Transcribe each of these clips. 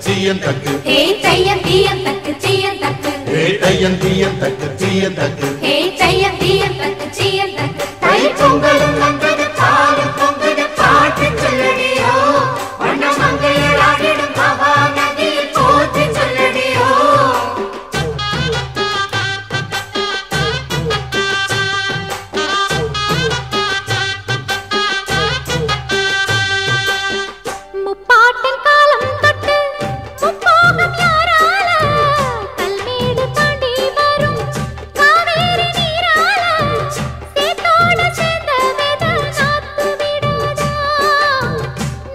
சீயன் தக்கு ஹே தையன் தீயன் தக்கு சீயன் தக்கு ஹே தையன் தீயன் தக்கு சீயன் தக்கு ஹே தையன் தீயன் தக்கு சீயன் தக்கு தை பொங்கலும் வந்தது பாலும் பொங்குது பாட்டு சொல்லடியோ வண்ண மங்கையர் ஆடிடும் மகா நதியில் போற்றி சொல்லடியோ முப்பாட்டின் காலம் தொட்டு முப்போகம் யாரால கல்மேடு தாண்டி வரும் காவேரி நீரால சேத்தோட சேர்ந்த வேத நாத்து விடாதா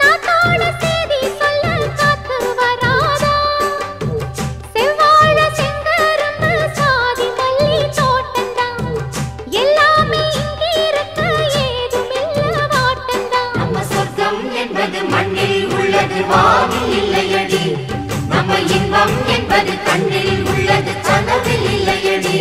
நாத்தோட சேதி சொல்ல காத்து வராதா செவ்வாழ செங்கரும்பு சாதி மல்லி தோட்டந்தான் எல்லாமே இங்கிருக்க ஏதுமில்ல வாட்டந்தான் நம்ம சொர்க்கம் என்பது மண்ணில் உள்ளது வானில் இல்லையடி நம்ம இன்பம் என்பது கண்ணில் உள்ளது கனவில் இல்லையடி